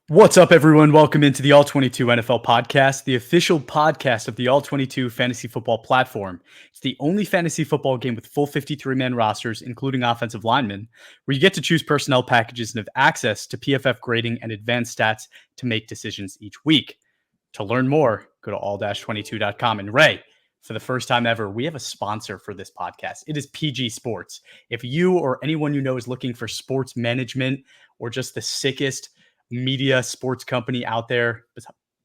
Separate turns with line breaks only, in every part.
What's up, everyone? Welcome into the All 22 NFL podcast, the official podcast of the All 22 fantasy football platform. It's the only fantasy football game with full 53-man rosters, including offensive linemen, where you get to choose personnel packages and have access to PFF grading and advanced stats to make decisions each week. To learn more, go to all-22.com. And Ray, for the first time ever, we have a sponsor for this podcast. It is PG Sports. If you or anyone you know is looking for sports management or just the sickest media sports company out there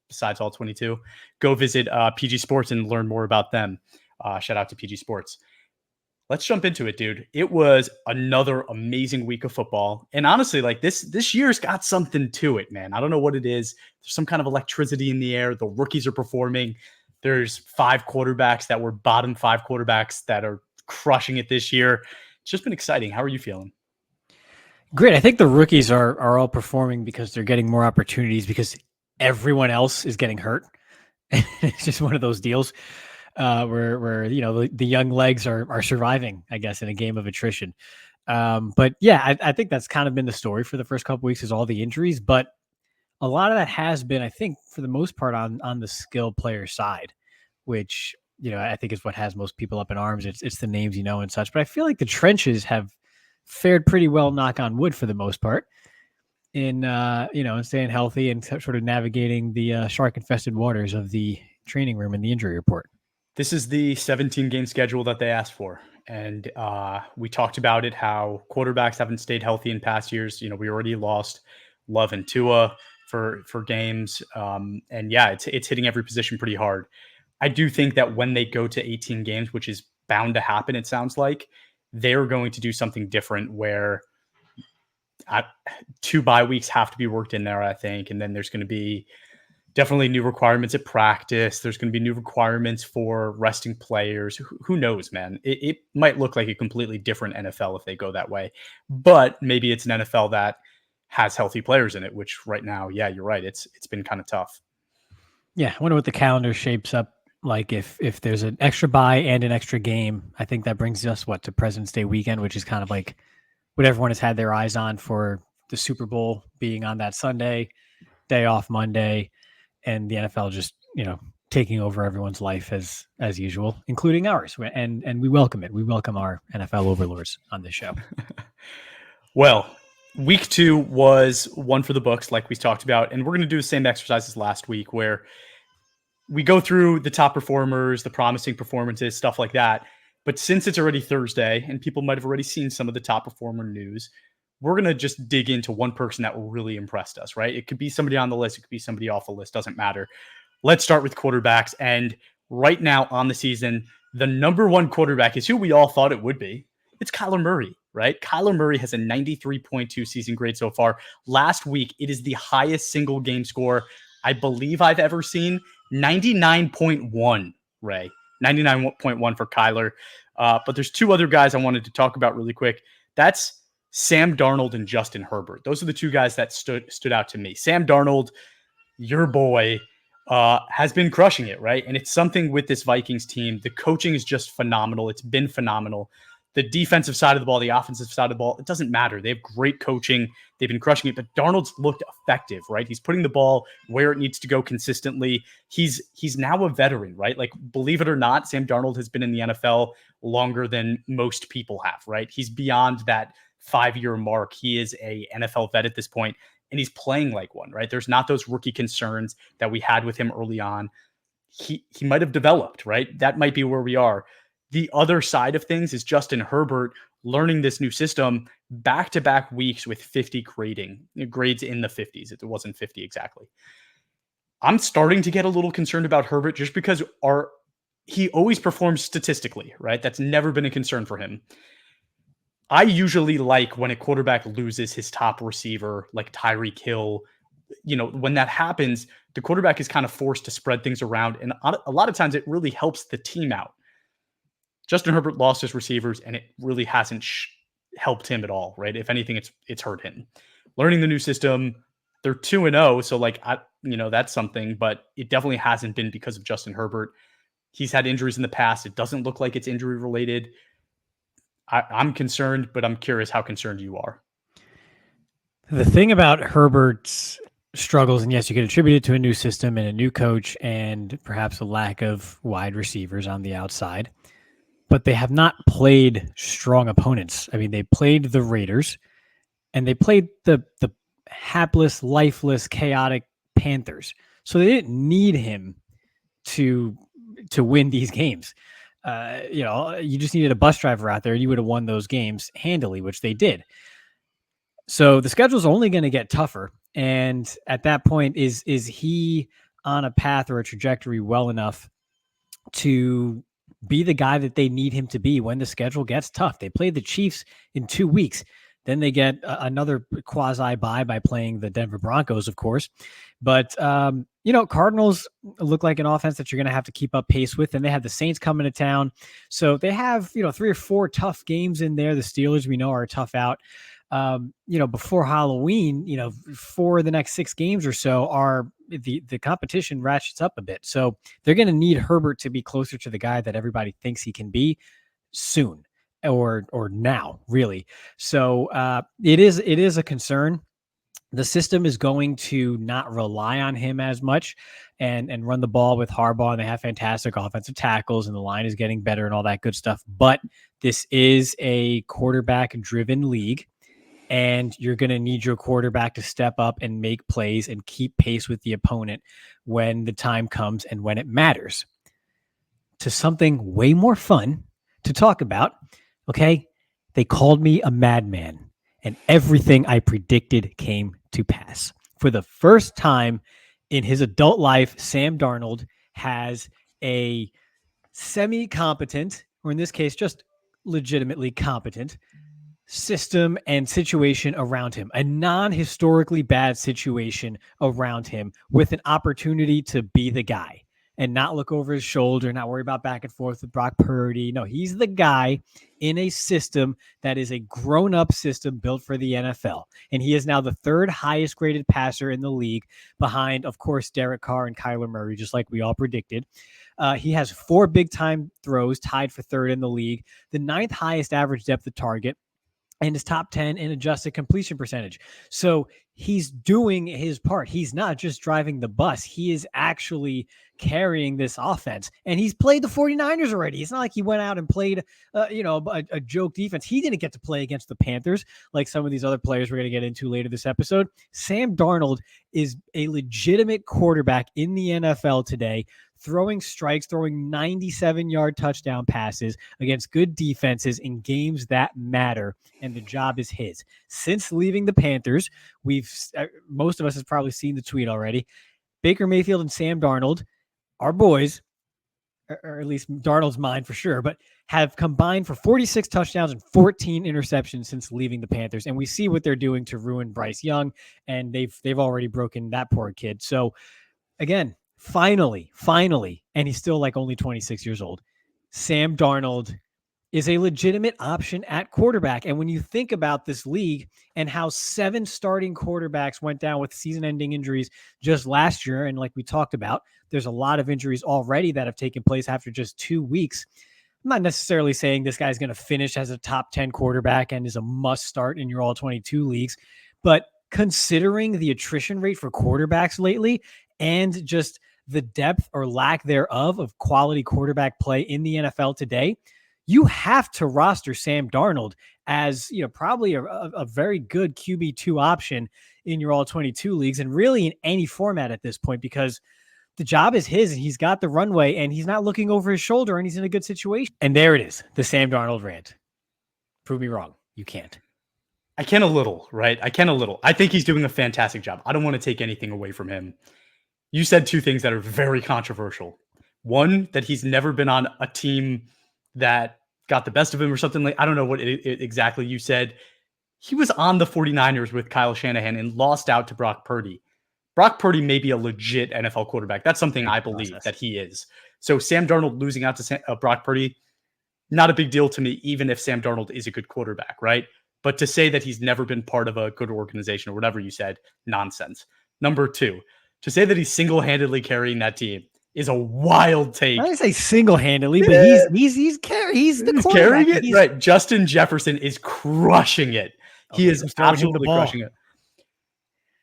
besides All 22, go visit PG Sports and learn more about them. Shout out to PG Sports. Let's jump into it, dude. It was another amazing week of football. And honestly, like this year's got something to it, man. I don't know what it is. There's some kind of electricity in the air. The rookies are performing. There's 5 quarterbacks that were bottom 5 quarterbacks that are crushing it this year. It's just been exciting. How are you feeling?
Great. I think the rookies are all performing because they're getting more opportunities because everyone else is getting hurt. It's just one of those deals where the young legs are surviving, I guess, in a game of attrition. But yeah, I think that's kind of been the story for the first couple weeks is all the injuries. But a lot of that has been, I think, for the most part on the skill player side, which I think is what has most people up in arms. It's the names and such. But I feel like the trenches have fared pretty well, knock on wood, for the most part, in staying healthy and sort of navigating the shark-infested waters of the training room and the injury report.
This is the 17-game schedule that they asked for. And we talked about it, how quarterbacks haven't stayed healthy in past years. We already lost Love and Tua for games. And yeah, it's hitting every position pretty hard. I do think that when they go to 18 games, which is bound to happen, it sounds like, they're going to do something different where 2 bye weeks have to be worked in there, I think. And then there's going to be definitely new requirements at practice. There's going to be new requirements for resting players. Who knows, man? It might look like a completely different NFL if they go that way. But maybe it's an NFL that has healthy players in it, which right now, yeah, you're right. It's been kind of tough.
Yeah, I wonder what the calendar shapes up like if there's an extra bye and an extra game. I think that brings us to President's Day weekend, which is kind of like what everyone has had their eyes on for the Super Bowl being on that Sunday, day off Monday, and the NFL just taking over everyone's life as usual, including ours. And we welcome it. We welcome our NFL overlords on this show.
Well, week 2 was one for the books, like we talked about, and we're going to do the same exercise as last week, where we go through the top performers, the promising performances, stuff like that. But since it's already Thursday and people might have already seen some of the top performer news, we're going to just dig into one person that really impressed us, right? It could be somebody on the list. It could be somebody off the list. Doesn't matter. Let's start with quarterbacks. And right now on the season, the number 1 quarterback is who we all thought it would be. It's Kyler Murray, right? Kyler Murray has a 93.2 season grade so far. Last week, it is the highest single game score I believe I've ever seen. 99.1, Ray. 99.1 for Kyler. But there's 2 other guys I wanted to talk about really quick. That's Sam Darnold and Justin Herbert. Those are the 2 guys that stood out to me. Sam Darnold, your boy, has been crushing it, right? And it's something with this Vikings team. The coaching is just phenomenal. It's been phenomenal. The defensive side of the ball, the offensive side of the ball, it doesn't matter. They have great coaching. They've been crushing it, but Darnold's looked effective, right? He's putting the ball where it needs to go consistently. He's now a veteran, right? Like, believe it or not, Sam Darnold has been in the NFL longer than most people have, right? He's beyond that 5-year mark. He is a NFL vet at this point, and he's playing like one, right? There's not those rookie concerns that we had with him early on. He might have developed, right? That might be where we are. The other side of things is Justin Herbert learning this new system back-to-back weeks with 50 grades in the 50s. It wasn't 50 exactly. I'm starting to get a little concerned about Herbert just because he always performs statistically, right? That's never been a concern for him. I usually like when a quarterback loses his top receiver, like Tyreek Hill. When that happens, the quarterback is kind of forced to spread things around. And a lot of times it really helps the team out. Justin Herbert lost his receivers, and it really hasn't helped him at all, right? If anything, it's hurt him. Learning the new system, they're 2-0, so that's something, but it definitely hasn't been because of Justin Herbert. He's had injuries in the past. It doesn't look like it's injury related. I'm concerned, but I'm curious how concerned you are.
The thing about Herbert's struggles, and yes, you could attribute it to a new system and a new coach and perhaps a lack of wide receivers on the outside. But they have not played strong opponents. I mean, they played the Raiders and they played the hapless, lifeless, chaotic Panthers. So they didn't need him to win these games. You just needed a bus driver out there, and you would have won those games handily, which they did. So the schedule's only going to get tougher. And at that point, is he on a path or a trajectory well enough to be the guy that they need him to be when the schedule gets tough? They play the Chiefs in 2 weeks. Then they get another quasi bye by playing the Denver Broncos, of course. But, Cardinals look like an offense that you're going to have to keep up pace with. And they have the Saints coming to town. So they have, 3 or 4 tough games in there. The Steelers, we know, are a tough out. Before Halloween, for the next 6 games or so are the competition ratchets up a bit. So they're going to need Herbert to be closer to the guy that everybody thinks he can be soon or now, really. So it is a concern. The system is going to not rely on him as much and run the ball with Harbaugh, and they have fantastic offensive tackles, and the line is getting better and all that good stuff. But this is a quarterback-driven league, and you're going to need your quarterback to step up and make plays and keep pace with the opponent when the time comes and when it matters. To something way more fun to talk about, okay? They called me a madman, and everything I predicted came to pass. For the first time in his adult life, Sam Darnold has a semi-competent, or in this case, just legitimately competent system and situation around him, a non-historically bad situation around him with an opportunity to be the guy and not look over his shoulder, not worry about back and forth with Brock Purdy. No, he's the guy in a system that is a grown-up system built for the NFL. And he is now the 3rd highest graded passer in the league behind, of course, Derek Carr and Kyler Murray, just like we all predicted. He has 4 big-time throws, tied for 3rd in the league, the 9th highest average depth of target, and is top 10 in adjusted completion percentage. So he's doing his part. He's not just driving the bus. He is actually carrying this offense. And he's played the 49ers already. It's not like he went out and played, a joke defense. He didn't get to play against the Panthers like some of these other players we're going to get into later this episode. Sam Darnold is a legitimate quarterback in the NFL today, throwing strikes, throwing 97-yard touchdown passes against good defenses in games that matter, and the job is his. Since leaving the Panthers, most of us has probably seen the tweet already. Baker Mayfield and Sam Darnold, our boys, or at least Darnold's mine for sure, but have combined for 46 touchdowns and 14 interceptions since leaving the Panthers. And we see what they're doing to ruin Bryce Young, and they've already broken that poor kid. So again, finally, and he's still like only 26 years old, Sam Darnold is a legitimate option at quarterback. And when you think about this league and how 7 starting quarterbacks went down with season-ending injuries just last year, and like we talked about, there's a lot of injuries already that have taken place after just 2 weeks. I'm not necessarily saying this guy's going to finish as a top 10 quarterback and is a must start in your all 22 leagues, but considering the attrition rate for quarterbacks lately and just the depth or lack thereof of quality quarterback play in the NFL today, you have to roster Sam Darnold as, probably a very good QB2 option in your all 22 leagues, and really in any format at this point, because the job is his and he's got the runway and he's not looking over his shoulder and he's in a good situation. And there it is, the Sam Darnold rant. Prove me wrong. You can't.
I can a little, right? I can a little. I think he's doing a fantastic job. I don't want to take anything away from him. You said 2 things that are very controversial. One, that he's never been on a team that got the best of him or something like, I don't know what exactly you said. He was on the 49ers with Kyle Shanahan and lost out to Brock Purdy. Brock Purdy may be a legit NFL quarterback. That's something I believe that he is. So Sam Darnold losing out to Brock Purdy, not a big deal to me, even if Sam Darnold is a good quarterback, right? But to say that he's never been part of a good organization or whatever you said, nonsense. Number 2, to say that he's single-handedly carrying that team is a wild take.
I didn't say single-handedly, but he's the quarterback.
Carrying it, right? Justin Jefferson is crushing it. He is absolutely crushing it.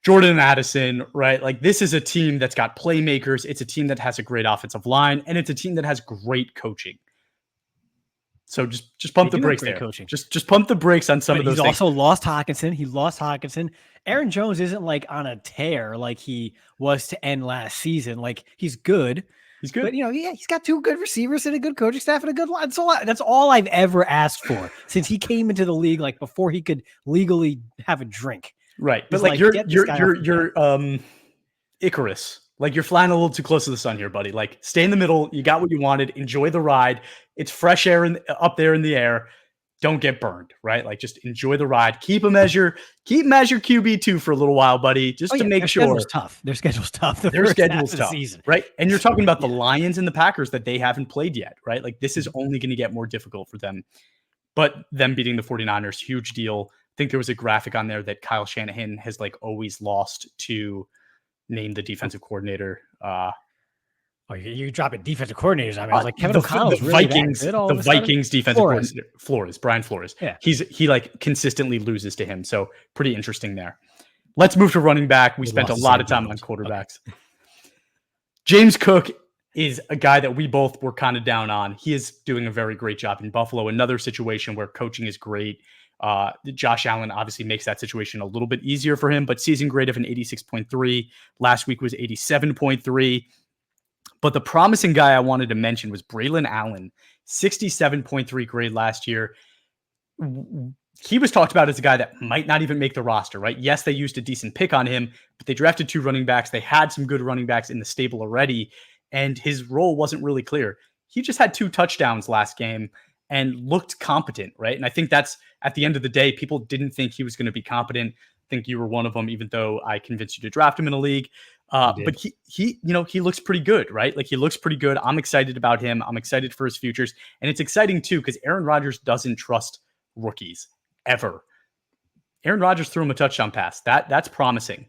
Jordan Addison, right? Like this is a team that's got playmakers. It's a team that has a great offensive line, and it's a team that has great coaching. So just pump the brakes there.
Coaching.
Just pump the brakes on some of those
things.
He's
also lost Hockenson. He lost Hockenson. Aaron Jones isn't like on a tear like he was to end last season. Like he's good.
He's good.
But he's got two good receivers and a good coaching staff and a good line. That's all I've ever asked for since he came into the league, like before he could legally have a drink.
Right. But like you're Icarus. Like you're flying a little too close to the sun here, buddy. Like stay in the middle. You got what you wanted. Enjoy the ride. It's fresh air up there in the air. Don't get burned, right? Like just enjoy the ride. Keep him as your QB2 for a little while, buddy, just to make sure.
Their schedule's tough.
Their schedule's tough, season. Right? And you're talking about the Lions and the Packers that they haven't played yet, right? Like this is only going to get more difficult for them. But them beating the 49ers, huge deal. I think there was a graphic on there that Kyle Shanahan has like always lost to name the defensive coordinator.
You're dropping defensive coordinators. I mean, I was like, Kevin O'Connell,
the Vikings defensive coordinator, Brian Flores.
Yeah.
He like consistently loses to him. So pretty interesting there. Let's move to running back. We spent a lot of time on quarterbacks. Okay. James Cook is a guy that we both were kind of down on. He is doing a very great job in Buffalo. Another situation where coaching is great. Josh Allen obviously makes that situation a little bit easier for him, but season grade of an 86.3. Last week was 87.3. But the promising guy I wanted to mention was Braylon Allen, 67.3 grade last year. He was talked about as a guy that might not even make the roster, right? Yes, they used a decent pick on him, but they drafted 2 running backs. They had some good running backs in the stable already, and his role wasn't really clear. He just had 2 touchdowns last game and looked competent, right? And I think that's, at the end of the day, people didn't think he was going to be competent. I think you were one of them, even though I convinced you to draft him in a league. But he looks pretty good, right? Like he looks pretty good. I'm excited about him. I'm excited for his futures. And it's exciting too, because Aaron Rodgers doesn't trust rookies ever. Aaron Rodgers threw him a touchdown pass. That's promising.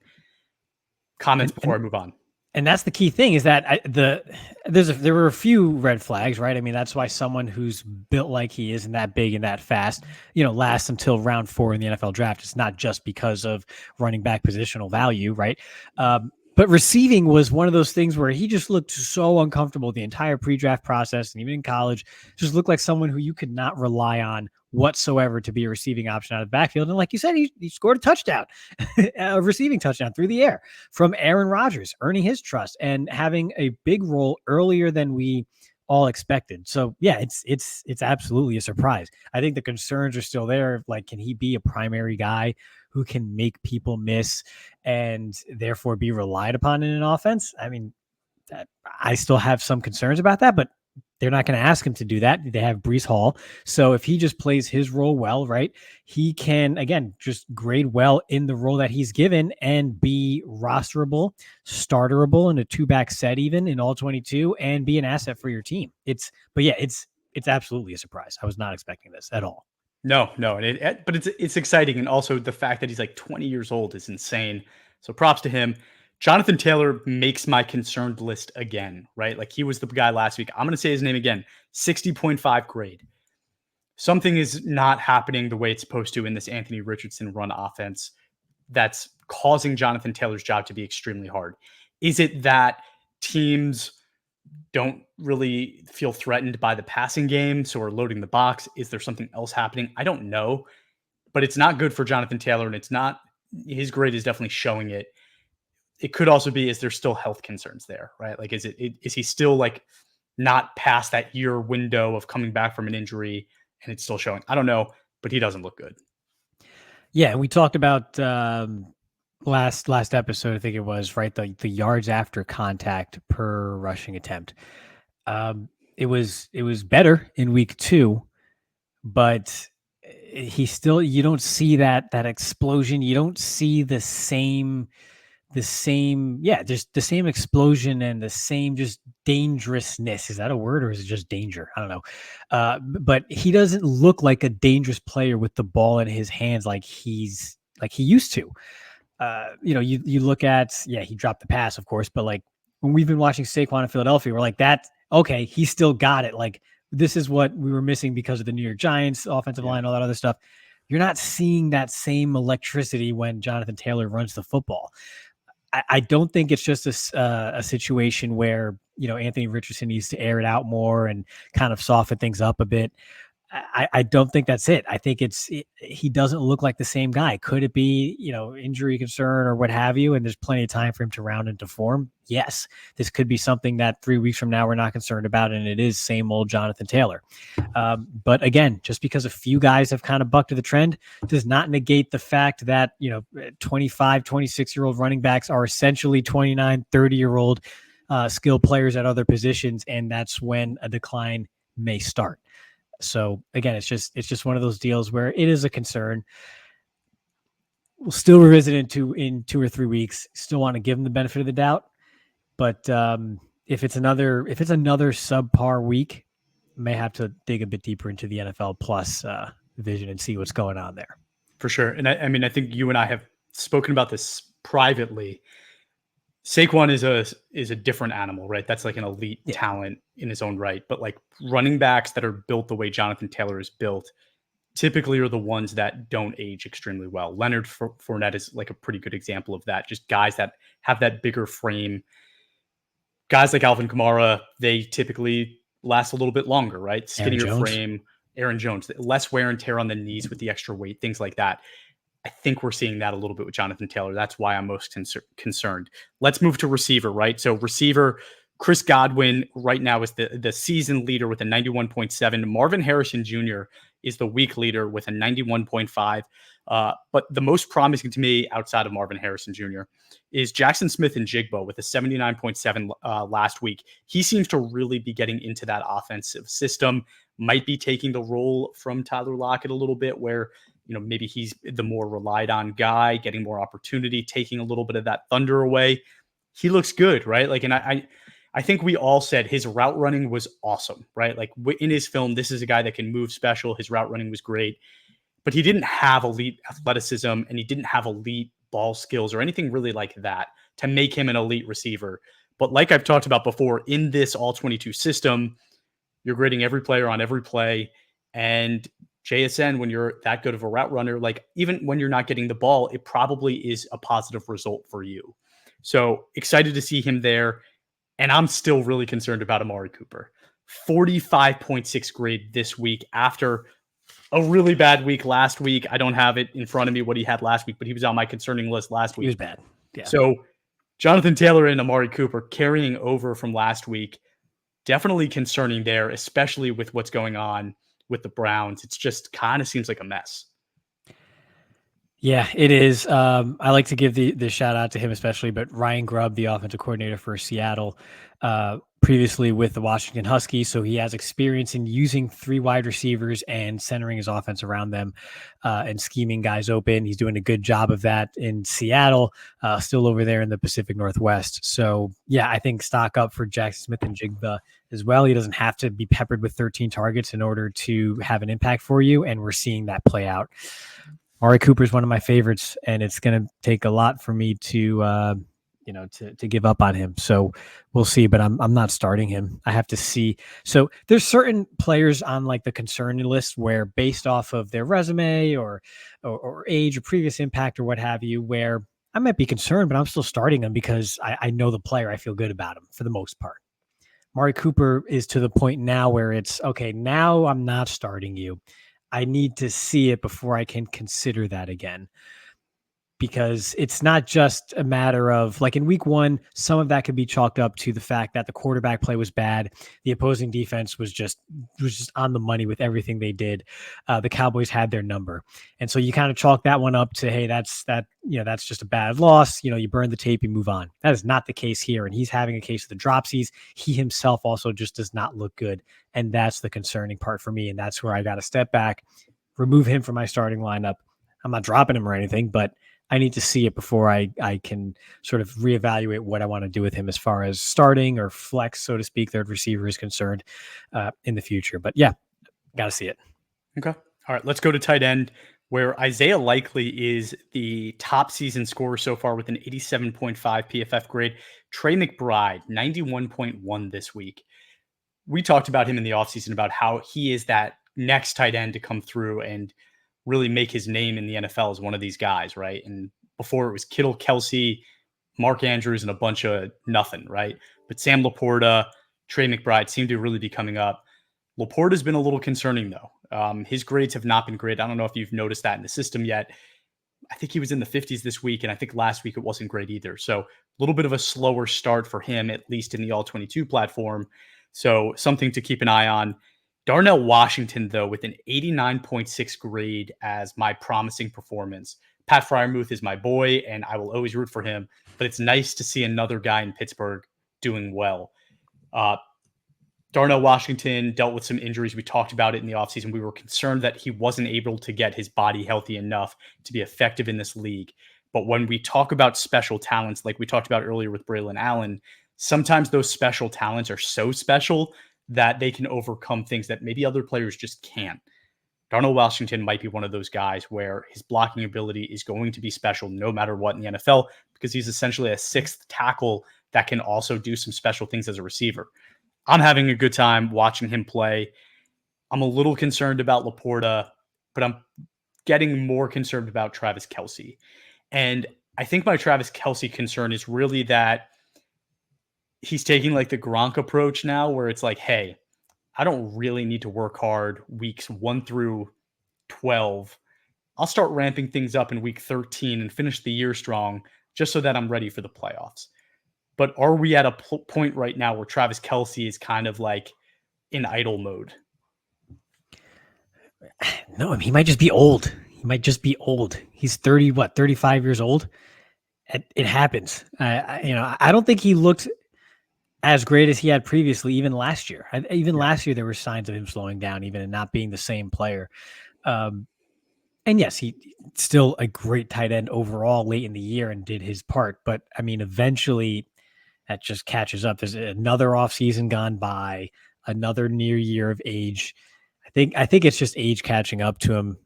Comments before I move on.
And that's the key thing is that there were a few red flags, right? I mean, that's why someone who's built like he is and that big and that fast, lasts until round 4 in the NFL draft. It's not just because of running back positional value, right? But receiving was one of those things where he just looked so uncomfortable the entire pre-draft process, and even in college, just looked like someone who you could not rely on whatsoever to be a receiving option out of the backfield. And like you said, he scored a touchdown, a receiving touchdown through the air from Aaron Rodgers, earning his trust and having a big role earlier than we all expected. So yeah, it's absolutely a surprise. I think the concerns are still there. Like, can he be a primary guy who can make people miss and therefore be relied upon in an offense? I mean, I still have some concerns about that, but they're not going to ask him to do that. They have Breece Hall. So if he just plays his role well, right, he can, again, just grade well in the role that he's given and be rosterable, starterable in a 2-back set, even in all 22, and be an asset for your team. It's absolutely a surprise. I was not expecting this at all.
No, but it's exciting. And also the fact that he's like 20 years old is insane. So props to him. Jonathan Taylor makes my concerned list again, right? Like he was the guy last week. I'm going to say his name again, 60.5 grade. Something is not happening the way it's supposed to in this Anthony Richardson run offense that's causing Jonathan Taylor's job to be extremely hard. Is it that teams don't really feel threatened by the passing game, so are loading the box? Is there something else happening? I don't know, but it's not good for Jonathan Taylor, and it's not, his grade is definitely showing it. It could also be, is there still health concerns there, right? Like, is he still like not past that year window of coming back from an injury and it's still showing? I don't know, but he doesn't look good.
Yeah. We talked about last episode, I think it was, right? The yards after contact per rushing attempt. It was better in week 2, but he still, you don't see that explosion. You don't see the same, just the same explosion and the same just dangerousness. Is that a word or is it just danger? I don't know. But he doesn't look like a dangerous player with the ball in his hands like he used to. You look at, he dropped the pass, of course, but like when we've been watching Saquon in Philadelphia, we're like, that, okay, he still got it. Like, this is what we were missing because of the New York Giants offensive line, all that other stuff. You're not seeing that same electricity when Jonathan Taylor runs the football. I don't think it's just a situation where, Anthony Richardson needs to air it out more and kind of soften things up a bit. I don't think that's it. I think he doesn't look like the same guy. Could it be, injury concern or what have you? And there's plenty of time for him to round into form. Yes, this could be something that 3 weeks from now we're not concerned about, and it is same old Jonathan Taylor. But again, just because a few guys have kind of bucked to the trend does not negate the fact that, 25, 26-year-old running backs are essentially 29, 30-year-old skilled players at other positions, and that's when a decline may start. So again, it's just one of those deals where it is a concern. We'll still revisit it in 2 or 3 weeks. Still want to give them the benefit of the doubt, but if it's another subpar week, may have to dig a bit deeper into the NFL Plus vision and see what's going on there.
For sure, and I mean, I think you and I have spoken about this privately. Saquon is a different animal, right? That's like an elite talent in his own right. But like running backs that are built the way Jonathan Taylor is built typically are the ones that don't age extremely well. Leonard Fournette is like a pretty good example of that. Just guys that have that bigger frame. Guys like Alvin Kamara, they typically last a little bit longer, right? Skinnier frame. Aaron Jones, less wear and tear on the knees with the extra weight, things like that. I think we're seeing that a little bit with Jonathan Taylor. That's why I'm most concerned. Let's move to receiver, right? So receiver, Chris Godwin right now is the season leader with a 91.7. Marvin Harrison Jr. is the week leader with a 91.5. But the most promising to me outside of Marvin Harrison Jr. is Jackson Smith-Njigba with a 79.7 last week. He seems to really be getting into that offensive system, might be taking the role from Tyler Lockett a little bit where, maybe he's the more relied on guy, getting more opportunity, taking a little bit of that thunder away. He looks good, right? Like, and I think we all said his route running was awesome, right? Like in his film, this is a guy that can move special. His route running was great, but he didn't have elite athleticism and he didn't have elite ball skills or anything really like that to make him an elite receiver. But like I've talked about before, in this all 22 system, you're grading every player on every play. And JSN, when you're that good of a route runner, like even when you're not getting the ball, it probably is a positive result for you. So excited to see him there. And I'm still really concerned about Amari Cooper. 45.6 grade this week after a really bad week last week. I don't have it in front of me what he had last week, but he was on my concerning list last week.
He was bad. Yeah.
So Jonathan Taylor and Amari Cooper carrying over from last week, definitely concerning there, especially with what's going on with the Browns. It's just kind of seems like a mess.
Yeah, it is. I like to give the shout out to him especially, but Ryan Grubb, the offensive coordinator for Seattle, previously with the Washington Huskies, so he has experience in using 3 wide receivers and centering his offense around them and scheming guys open. He's doing a good job of that in Seattle, still over there in the Pacific Northwest. So, yeah, I think stock up for Jackson Smith-Njigba as well. He doesn't have to be peppered with 13 targets in order to have an impact for you, and we're seeing that play out. Amari Cooper is one of my favorites, and it's going to take a lot for me to give up on him. So we'll see, but I'm not starting him. I have to see. So there's certain players on like the concern list where based off of their resume or age or previous impact or what have you, where I might be concerned, but I'm still starting them because I know the player. I feel good about him for the most part. Amari Cooper is to the point now where it's okay. Now I'm not starting you. I need to see it before I can consider that again. Because it's not just a matter of like in week 1, some of that could be chalked up to the fact that the quarterback play was bad. The opposing defense was just on the money with everything they did. The Cowboys had their number. And so you kind of chalk that one up to, hey, that's just a bad loss. You burn the tape, you move on. That is not the case here. And he's having a case of the dropsies. He himself also just does not look good. And that's the concerning part for me. And that's where I got to step back, remove him from my starting lineup. I'm not dropping him or anything, but I need to see it before I can sort of reevaluate what I want to do with him as far as starting or flex, so to speak, third receiver is concerned in the future. But yeah, got to see it.
Okay. All right. Let's go to tight end, where Isaiah Likely is the top season scorer so far with an 87.5 PFF grade. Trey McBride, 91.1 this week. We talked about him in the offseason about how he is that next tight end to come through and really make his name in the NFL as one of these guys, right? And before it was Kittle, Kelsey, Mark Andrews, and a bunch of nothing, right? But Sam Laporta, Trey McBride seem to really be coming up. Laporta's been a little concerning, though. His grades have not been great. I don't know if you've noticed that in the system yet. I think he was in the 50s this week, and I think last week it wasn't great either. So a little bit of a slower start for him, at least in the All 22 platform. So something to keep an eye on. Darnell Washington, though, with an 89.6 grade as my promising performance. Pat Fryermuth is my boy, and I will always root for him. But it's nice to see another guy in Pittsburgh doing well. Darnell Washington dealt with some injuries. We talked about it in the offseason. We were concerned that he wasn't able to get his body healthy enough to be effective in this league. But when we talk about special talents, like we talked about earlier with Braylon Allen, sometimes those special talents are so special that they can overcome things that maybe other players just can't. Darnell Washington might be one of those guys where his blocking ability is going to be special no matter what in the NFL, because he's essentially a sixth tackle that can also do some special things as a receiver. I'm having a good time watching him play. I'm a little concerned about Laporta, but I'm getting more concerned about Travis Kelce. And I think my Travis Kelce concern is really that he's taking like the Gronk approach now, where it's like, hey, I don't really need to work hard weeks 1 through 12. I'll start ramping things up in week 13 and finish the year strong just so that I'm ready for the playoffs. But are we at a point right now where Travis Kelce is kind of like in idle mode?
No, I mean, he might just be old. He might just be old. He's 35 years old. It happens. I don't think he looked as great as he had previously, even last year. Last year, there were signs of him slowing down, even and not being the same player. And yes, he still a great tight end overall late in the year and did his part. But I mean, eventually that just catches up. There's another offseason gone by, another near year of age. I think it's just age catching up to him.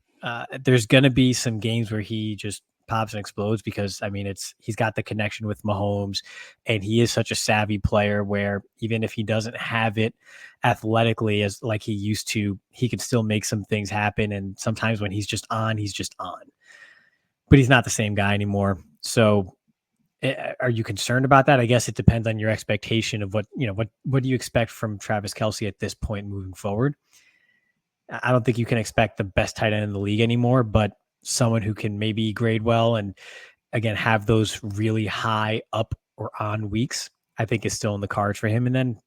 There's going to be some games where he just pops and explodes because, I mean, he's got the connection with Mahomes, and he is such a savvy player where even if he doesn't have it athletically as like he used to, he can still make some things happen. And sometimes when he's just on. But he's not the same guy anymore. So are you concerned about that? I guess it depends on your expectation of what do you expect from Travis Kelce at this point moving forward? I don't think you can expect the best tight end in the league anymore, but someone who can maybe grade well and again have those really high up or on weeks, I think is still in the cards for him. And then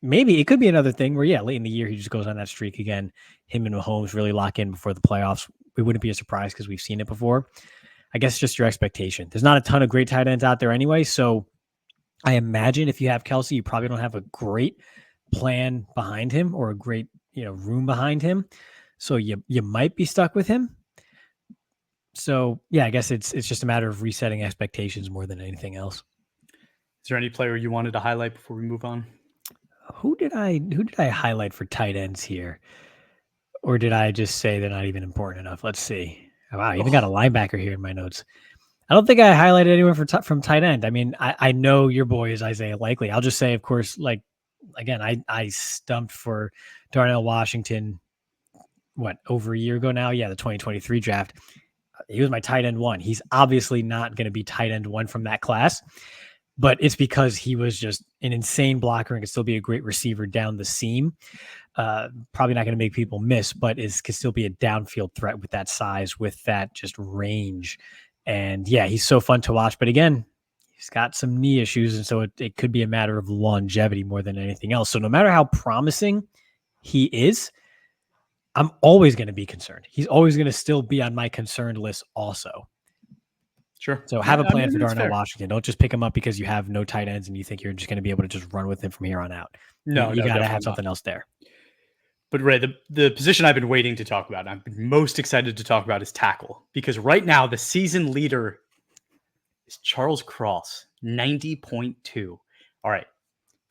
maybe it could be another thing where, late in the year, he just goes on that streak again. Him and Mahomes really lock in before the playoffs. It wouldn't be a surprise because we've seen it before. I guess just your expectation. There's not a ton of great tight ends out there anyway. So I imagine if you have Kelce, you probably don't have a great plan behind him or a great, room behind him. So you might be stuck with him. So I guess it's just a matter of resetting expectations more than anything else.
Is there any player you wanted to highlight before we move on?
Who did I highlight for tight ends here? Or did I just say they're not even important enough? Let's see. Oh, wow, I even got a linebacker here in my notes. I don't think I highlighted anyone from tight end. I mean, I know your boy is Isaiah Likely. I'll just say, of course, like, again, I stumped for Darnell Washington, over a year ago now? Yeah, the 2023 draft. He was my tight end 1. He's obviously not going to be tight end 1 from that class, but it's because he was just an insane blocker and could still be a great receiver down the seam. Probably not going to make people miss, but could still be a downfield threat with that size, with that just range. And he's so fun to watch. But again, he's got some knee issues, and so it could be a matter of longevity more than anything else. So no matter how promising he is, I'm always going to be concerned. He's always going to still be on my concerned list also.
Sure.
So have a plan for Darnell Washington. Don't just pick him up because you have no tight ends and you think you're just going to be able to just run with him from here on out. No, you got to have something else there.
But Ray, the position I've been waiting to talk about, I've been most excited to talk about, is tackle. Because right now, the season leader is Charles Cross, 90.2. All right.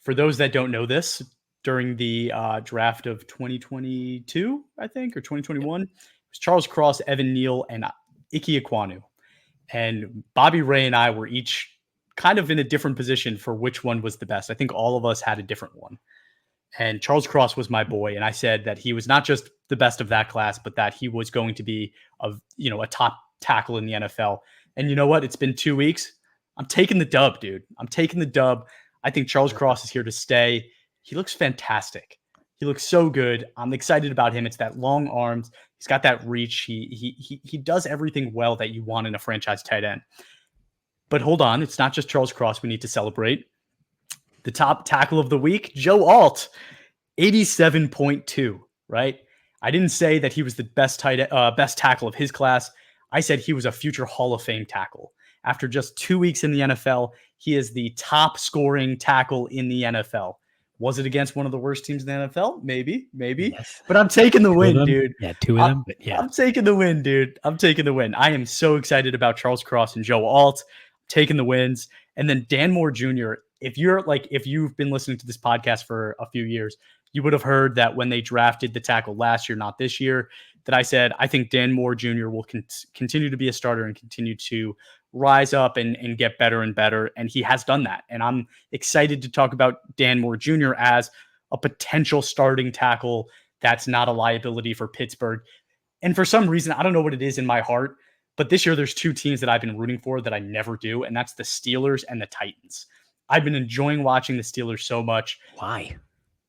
For those that don't know this, during the draft of 2022, I think, or 2021, it was Charles Cross, Evan Neal, and Ike Ekwonu. And Bobby Ray and I were each kind of in a different position for which one was the best. I think all of us had a different one. And Charles Cross was my boy. And I said that he was not just the best of that class, but that he was going to be a top tackle in the NFL. And you know what? It's been 2 weeks. I'm taking the dub, dude. I'm taking the dub. I think Charles Cross is here to stay. He looks fantastic. He looks so good. I'm excited about him. It's that long arms. He's got that reach. He does everything well that you want in a franchise tight end. But hold on, it's not just Charles Cross we need to celebrate. The top tackle of the week, Joe Alt, 87.2, right? I didn't say that he was the best tackle of his class. I said he was a future Hall of Fame tackle. After just 2 weeks in the NFL, he is the top scoring tackle in the NFL. Was it against one of the worst teams in the NFL? Maybe. Yes. But I'm taking the win, dude.
Yeah, two of them. But yeah.
I'm taking the win, dude. I'm taking the win. I am so excited about Charles Cross and Joe Alt taking the wins. And then Dan Moore Jr., if you've been listening to this podcast for a few years, you would have heard that when they drafted the tackle last year, not this year, that I said, I think Dan Moore Jr. will continue to be a starter and continue to rise up and get better and better. And he has done that. And I'm excited to talk about Dan Moore Jr. as a potential starting tackle that's not a liability for Pittsburgh. And for some reason, I don't know what it is in my heart, but this year there's two teams that I've been rooting for that I never do, and that's the Steelers and the Titans. I've been enjoying watching the Steelers so much.
Why?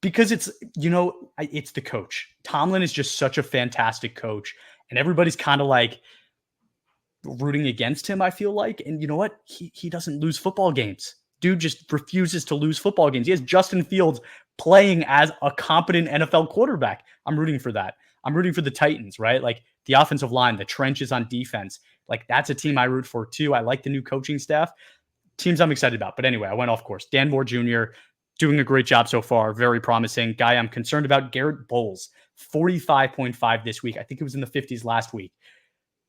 Because it's the coach. Tomlin is just such a fantastic coach, and everybody's kind of like rooting against him, I feel like. And you know what? He doesn't lose football games. Dude just refuses to lose football games. He has Justin Fields playing as a competent NFL quarterback. I'm rooting for that. I'm rooting for the Titans, right? Like the offensive line, the trenches on defense. Like that's a team I root for too. I like the new coaching staff. Teams I'm excited about. But anyway, I went off course. Dan Moore Jr., doing a great job so far. Very promising. Guy I'm concerned about, Garrett Bowles, 45.5 this week. I think it was in the 50s last week.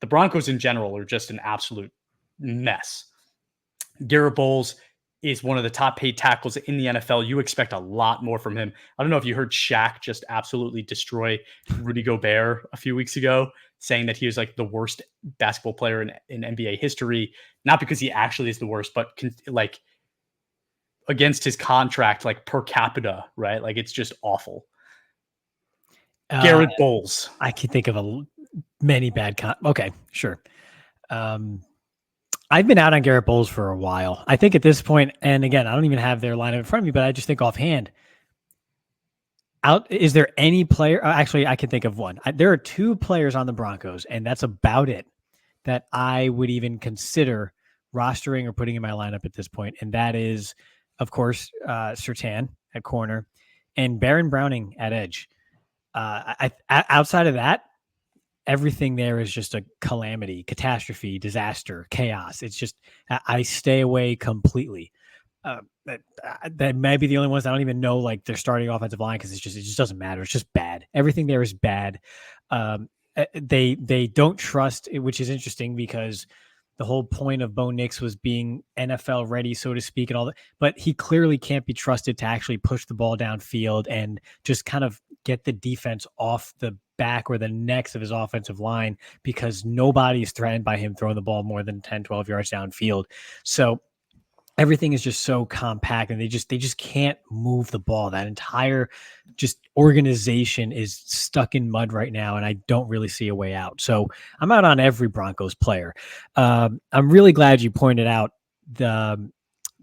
The Broncos in general are just an absolute mess. Garrett Bowles is one of the top paid tackles in the NFL. You expect a lot more from him. I don't know if you heard Shaq just absolutely destroy Rudy Gobert a few weeks ago, saying that he was like the worst basketball player in NBA history. Not because he actually is the worst, but like against his contract, like per capita, right? Like it's just awful. Garrett Bowles.
I can think of many bad. Okay, sure. I've been out on Garrett Bowles for a while. I think at this point, and again, I don't even have their lineup in front of me, but I just think offhand. Is there any player? Actually, I can think of one. There are two players on the Broncos, and that's about it that I would even consider rostering or putting in my lineup at this point. And that is, of course, Surtain at corner and Baron Browning at edge. Outside of that, everything there is just a calamity, catastrophe, disaster, chaos. It's just, I stay away completely. That might be the only ones I don't even know, like their starting offensive line, because it just doesn't matter. It's just bad. Everything there is bad. They don't trust, which is interesting because the whole point of Bo Nix was being NFL ready, so to speak, and all that. But he clearly can't be trusted to actually push the ball downfield and just kind of get the defense off the back or the necks of his offensive line, because nobody is threatened by him throwing the ball more than 10, 12 yards downfield. So everything is just so compact, and they just can't move the ball. That entire just organization is stuck in mud right now, and I don't really see a way out. So I'm out on every Broncos player. I'm really glad you pointed out the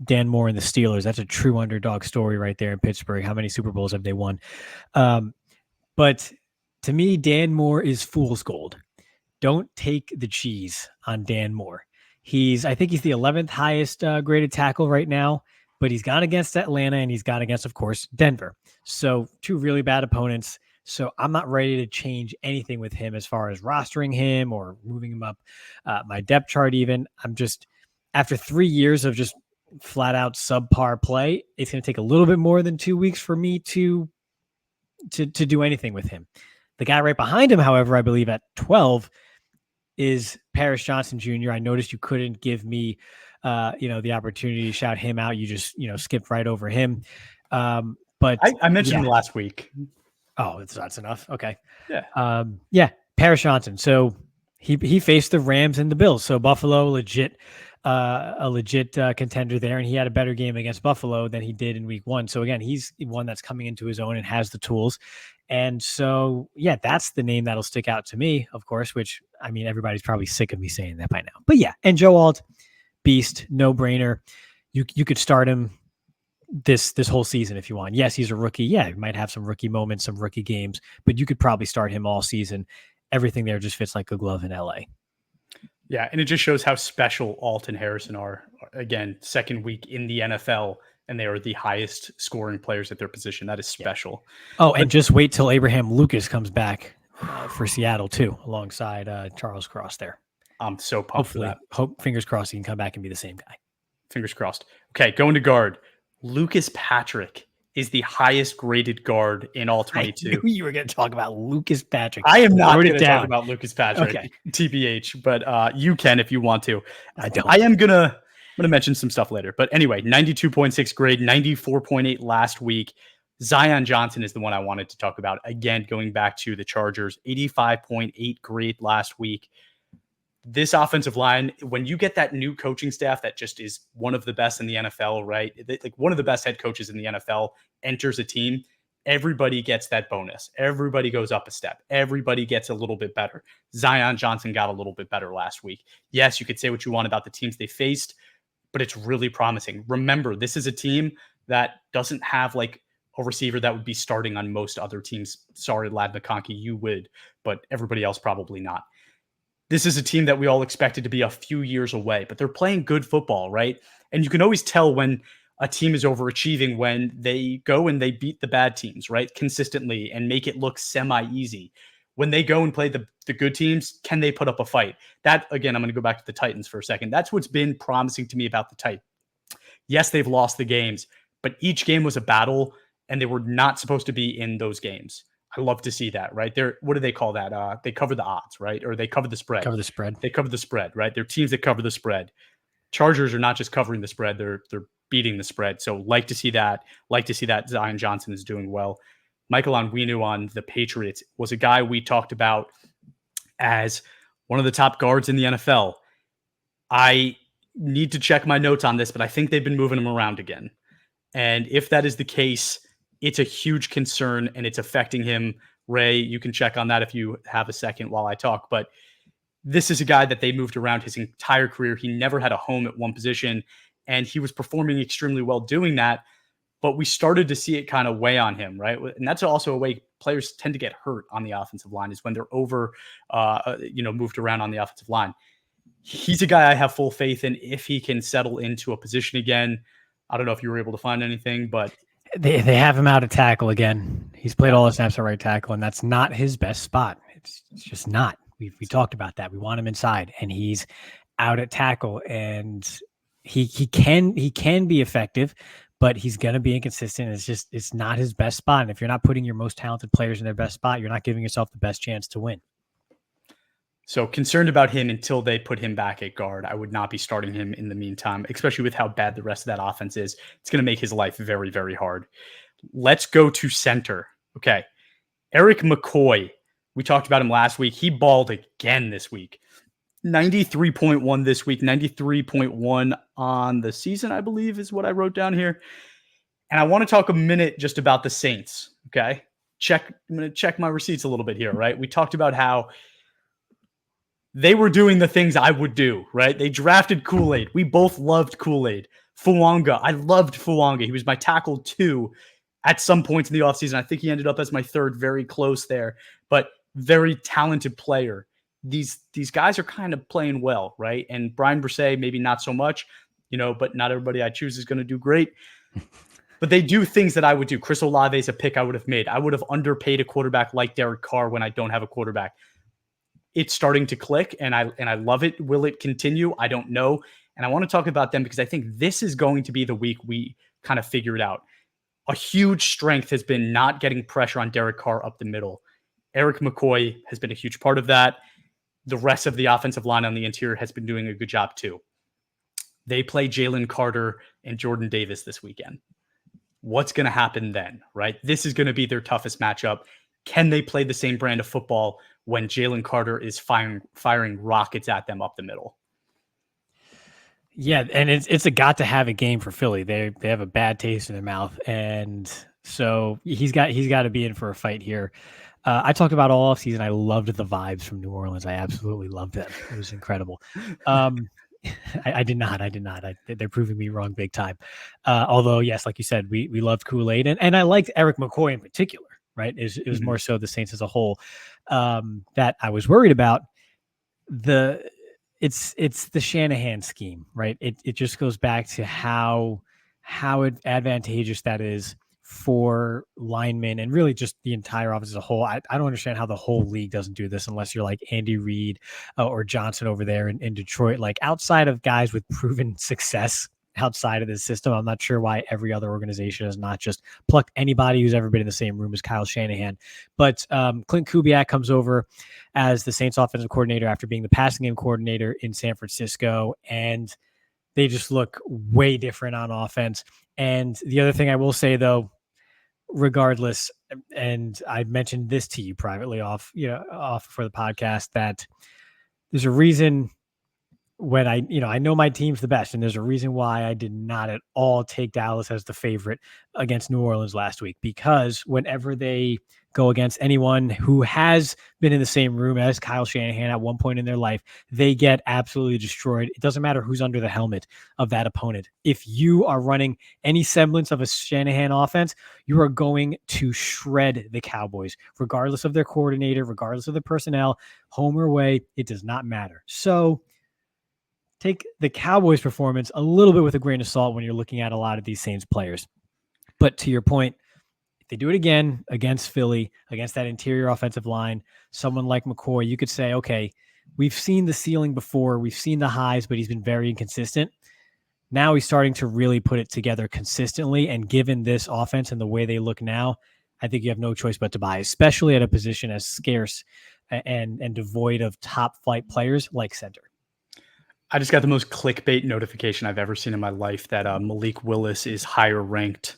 Dan Moore and the Steelers. That's a true underdog story right there in Pittsburgh. How many Super Bowls have they won? But to me, Dan Moore is fool's gold. Don't take the cheese on Dan Moore. I think he's the 11th highest graded tackle right now, but he's gone against Atlanta and he's gone against, of course, Denver. So two really bad opponents. So I'm not ready to change anything with him as far as rostering him or moving him up my depth chart even. I'm just, after 3 years of just flat out subpar play, it's going to take a little bit more than 2 weeks for me to do anything with him. The guy right behind him, however, I believe at 12 is Paris Johnson Jr. I noticed you couldn't give me, the opportunity to shout him out. You just, skipped right over him. But
I mentioned him last week.
Oh, that's enough. Okay.
Yeah.
Paris Johnson. So he faced the Rams and the Bills. So Buffalo legit a legit contender there, and he had a better game against Buffalo than he did in week 1. So again, he's one that's coming into his own and has the tools. And so, yeah, that's the name that'll stick out to me, of course, which, I mean, everybody's probably sick of me saying that by now. But yeah, and Joe Alt, beast, no brainer. You could start him this whole season if you want. Yes, he's a rookie. Yeah, he might have some rookie moments, some rookie games, but you could probably start him all season. Everything there just fits like a glove in LA.
Yeah, and it just shows how special Alt and Harrison are. Again, second week in the NFL, and they are the highest scoring players at their position. That is special.
Yeah. Oh, and just wait till Abraham Lucas comes back for Seattle too, alongside Charles Cross there.
I'm so pumped for that.
Fingers crossed he can come back and be the same guy.
Fingers crossed. Okay, going to guard. Lucas Patrick is the highest graded guard in all 22.
I knew you were going to talk about Lucas Patrick.
I am not going to talk about Lucas Patrick,
okay.
TBH, but you can if you want to.
I don't.
I am going to mention some stuff later. But anyway, 92.6 grade, 94.8 last week. Zion Johnson is the one I wanted to talk about. Again, going back to the Chargers, 85.8 grade last week. This offensive line, when you get that new coaching staff that just is one of the best in the NFL, right? Like one of the best head coaches in the NFL enters a team, everybody gets that bonus. Everybody goes up a step. Everybody gets a little bit better. Zion Johnson got a little bit better last week. Yes, you could say what you want about the teams they faced, but it's really promising. Remember, this is a team that doesn't have like a receiver that would be starting on most other teams. Sorry, Lad McConkey, you would, but everybody else probably not. This is a team that we all expected to be a few years away, but they're playing good football, right? And you can always tell when a team is overachieving when they go and they beat the bad teams, right? Consistently and make it look semi-easy. When they go and play the good teams, can they put up a fight? That, again, I'm going to go back to the Titans for a second. That's what's been promising to me about the Titans. Yes, they've lost the games, but each game was a battle, and they were not supposed to be in those games. I love to see that, right? What do they call that? They cover the odds, right? Or they cover the spread. They cover the spread, right? They're teams that cover the spread. Chargers are not just covering the spread; they're beating the spread. So, like to see that. Like to see that Zion Johnson is doing well. Michael Onwenu on the Patriots was a guy we talked about as one of the top guards in the NFL. I need to check my notes on this, but I think they've been moving him around again. And if that is the case, it's a huge concern and it's affecting him. Ray, you can check on that if you have a second while I talk. But this is a guy that they moved around his entire career. He never had a home at one position, and he was performing extremely well doing that. But we started to see it kind of weigh on him, right? And that's also a way players tend to get hurt on the offensive line is when they're moved around on the offensive line. He's a guy I have full faith in if he can settle into a position again. I don't know if you were able to find anything, but
they have him out at tackle again. He's played all the snaps at right tackle, and that's not his best spot. It's just not. We talked about that. We want him inside, and he's out at tackle, and he can be effective, but he's going to be inconsistent. It's not his best spot. And if you're not putting your most talented players in their best spot, you're not giving yourself the best chance to win.
So concerned about him until they put him back at guard. I would not be starting him in the meantime, especially with how bad the rest of that offense is. It's going to make his life very, very hard. Let's go to center. Okay. Eric McCoy. We talked about him last week. He balled again this week. 93.1 this week, 93.1 on the season, I believe is what I wrote down here. And I want to talk a minute just about the Saints. Okay. I'm going to check my receipts a little bit here, right? We talked about how they were doing the things I would do, right? They drafted Kool-Aid. We both loved Kool-Aid. Fuanga. I loved Fuanga. He was my tackle 2 at some points in the offseason. I think he ended up as my 3rd, very close there, but very talented player. These guys are kind of playing well, right? And Brian Brisset, maybe not so much, but not everybody I choose is going to do great. But they do things that I would do. Chris Olave is a pick I would have made. I would have underpaid a quarterback like Derek Carr when I don't have a quarterback. It's starting to click, and I love it. Will it continue? I don't know. And I want to talk about them because I think this is going to be the week we kind of figure it out. A huge strength has been not getting pressure on Derek Carr up the middle. Eric McCoy has been a huge part of that. The rest of the offensive line on the interior has been doing a good job too. They play Jalen Carter and Jordan Davis this weekend. What's going to happen then, right? This is going to be their toughest matchup. Can they play the same brand of football when Jalen Carter is firing rockets at them up the middle?
Yeah, and it's a got to have a game for Philly. They have a bad taste in their mouth, and so he's got to be in for a fight here. I talked about all offseason. I loved the vibes from New Orleans. I absolutely loved them. It was incredible. Um, I did not. I did not. They're proving me wrong big time. Although, yes, like you said, we loved Kool-Aid, and I liked Eric McCoy in particular. Right, it was more so the Saints as a whole that I was worried about. It's the Shanahan scheme, right? It just goes back to how advantageous that is for linemen and really just the entire offense as a whole. I don't understand how the whole league doesn't do this unless you're like Andy Reid or Johnson over there in Detroit. Like outside of guys with proven success outside of this system, I'm not sure why every other organization has not just plucked anybody who's ever been in the same room as Kyle Shanahan. But Clint Kubiak comes over as the Saints offensive coordinator after being the passing game coordinator in San Francisco, and they just look way different on offense. And the other thing I will say, though, regardless, and I mentioned this to you privately off for the podcast, that there's a reason when I know my team's the best, and there's a reason why I did not at all take Dallas as the favorite against New Orleans last week, because whenever they go against anyone who has been in the same room as Kyle Shanahan at one point in their life, they get absolutely destroyed. It doesn't matter who's under the helmet of that opponent. If you are running any semblance of a Shanahan offense, you are going to shred the Cowboys, regardless of their coordinator, regardless of the personnel, home or away, it does not matter. So take the Cowboys' performance a little bit with a grain of salt when you're looking at a lot of these Saints players. But to your point, if they do it again against Philly, against that interior offensive line, someone like McCoy, you could say, okay, we've seen the ceiling before, we've seen the highs, but he's been very inconsistent. Now he's starting to really put it together consistently, and given this offense and the way they look now, I think you have no choice but to buy, especially at a position as scarce and devoid of top flight players like center.
I just got the most clickbait notification I've ever seen in my life that Malik Willis is higher ranked